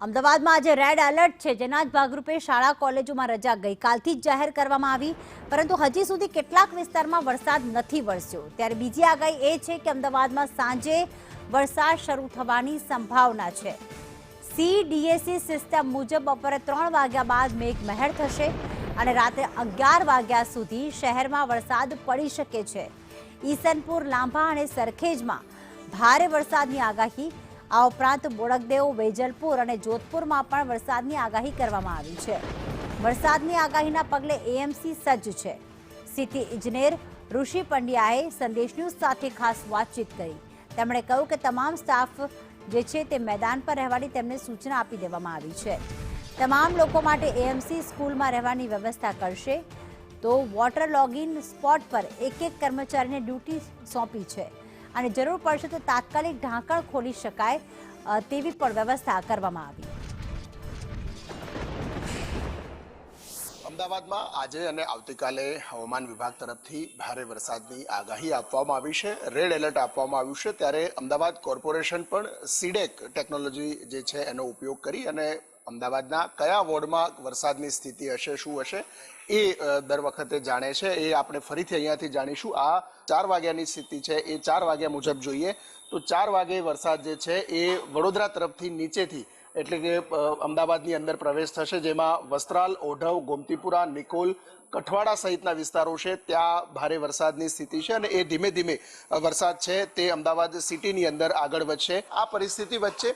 અમદાવાદમાં આજે red alert છે, જેના જ ભાગરૂપે શાળા કોલેજોમાં રજા ગઈકાલથી જ જાહેર કરવામાં આવી, પરંતુ હજી સુધી કેટલાક વિસ્તારમાં વરસાદ નથી વરસ્યો। ત્યારે બીજી આગાહી એ છે કે અમદાવાદમાં સાંજે વરસાદ શરૂ થવાની સંભાવના છે। CDSE સિસ્ટમ મુજબ બપોરે 3 વાગ્યા બાદ મેઘમહેર થશે અને રાત્રે 11 વાગ્યા સુધી શહેરમાં વરસાદ પડી શકે છે। ઈસનપુર, લાંભા અને સરખેજમાં ભારે વરસાદની આગાહી। આ ઉપરાંત બોડકદેવ, વેજલપુર અને જોધપુરમાં પણ વરસાદની આગાહી કરવામાં આવી છે। વરસાદની આગાહીના પગલે AMC સજ્જ છે। સિટી ઇજનેર ઋષિ પંડ્યાએ સંદેશ ન્યૂઝ સાથે ખાસ વાતચીત કરી। તેમણે કહ્યું કે તમામ સ્ટાફ જે છે તે મેદાન પર રહેવાની તેમને સૂચના આપી દેવામાં આવી છે। તમામ લોકો માટે AMC સ્કૂલમાં રહેવાની વ્યવસ્થા કરશે। તો વોટર લોગિન સ્પોટ પર એક કર્મચારીને ડ્યુટી સોંપી છે અને જરૂર પડશે તો તાત્કાલિક ઢાંકણ ખોલી શકાય તેવી પણ વ્યવસ્થા કરવામાં આવી। અમદાવાદમાં આજે અને આવતીકાલે હવામાન વિભાગ તરફથી ભારે વરસાદની આગાહી આપવામાં આવી છે, રેડ એલર્ટ આપવામાં આવ્યું છે। ત્યારે અમદાવાદ કોર્પોરેશન પણ સીડેક ટેકનોલોજી જે છે એનો ઉપયોગ કરી અને અમદાવાદના કયા વોર્ડમાં વરસાદની સ્થિતિ હશે, શું હશે એ દર વખતે જાણે છે। એ આપણે ફરીથી અહીંયાથી જાણીશું। આ 4 વાગ્યાની સ્થિતિ છે, એ 4 વાગ્યા મુજબ જોઈએ તો 4 વાગે વરસાદ જે છે એ વડોદરા તરફથી નીચેથી એટલે કે અમદાવાદની અંદર પ્રવેશ થશે, જેમાં વસ્ત્રાલ, ઓઢવ, ગોમતીપુરા, નિકોલ, કઠવાડા સહિતના વિસ્તારો છે ત્યાં ભારે વરસાદની સ્થિતિ છે અને એ ધીમે ધીમે વરસાદ છે તે અમદાવાદ સિટીની અંદર આગળ વધશે। આ પરિસ્થિતિ વચ્ચે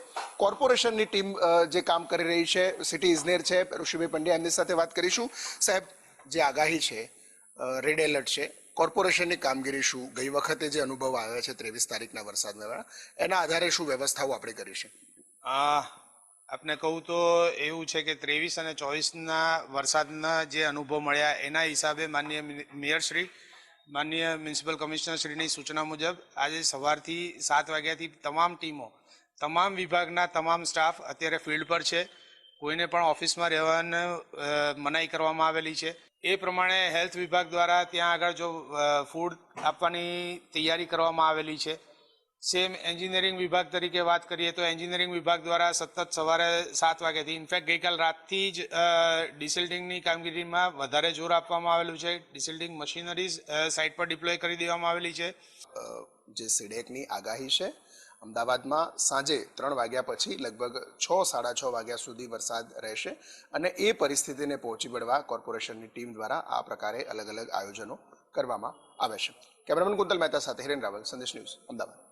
કોર્પોરેશનની ટીમ જે કામ કરી રહી છે, સિટી ઇજનેર છે ઋષિભાઈ પંડ્યા, એમની સાથે વાત કરીશું। સાહેબ, જે આગાહી છે, રેડ એલર્ટ છે, કોર્પોરેશનની કામગીરી શું, ગઈ વખતે જે અનુભવ આવ્યા છે 23 તારીખના વરસાદના, એના આધારે શું વ્યવસ્થાઓ આપણે કરી છે? આપને કહું તો એવું છે કે 23 અને 24ના વરસાદના જે અનુભવ મળ્યા એના હિસાબે માનનીય મેયરશ્રી, માનનીય મ્યુનિસિપલ કમિશનરશ્રીની સૂચના મુજબ આજે સવારથી 7 વાગ્યાથી તમામ ટીમો, તમામ વિભાગના તમામ સ્ટાફ અત્યારે ફિલ્ડ પર છે। કોઈને પણ ઓફિસમાં રહેવાની મનાઈ કરવામાં આવેલી છે। એ પ્રમાણે હેલ્થ વિભાગ દ્વારા ત્યાં આગળ જો ફૂડ આપવાની તૈયારી કરવામાં આવેલી છે। સેમ એન્જિનિયરિંગ વિભાગ તરીકે વાત કરીએ તો એન્જિનિયરિંગ વિભાગ દ્વારા સતત સવારે 7 વાગ્યાથી, ઇનફેક્ટ ગઈકાલ રાતથી જ ડિસિલ્ટિંગની કામગીરીમાં વધારે જોર આપવામાં આવેલું છે। ડિસિલ્ટિંગ મશીનરીઝ સાઇટ પર ડિપ્લોય કરી દેવામાં આવેલી છે। જે સીડેકની આગાહી છે, અમદાવાદમાં સાંજે 3 વાગ્યા પછી લગભગ 6-6:30 વાગ્યા સુધી વરસાદ રહેશે અને એ પરિસ્થિતિને પહોંચી વળવા કોર્પોરેશનની ટીમ દ્વારા આ પ્રકારે અલગ અલગ આયોજનો કરવામાં આવે છે। કેમેરામેન કુંતલ મહેતા સાથે હિરેન રાવલ, સંદેશ ન્યૂઝ, અમદાવાદ।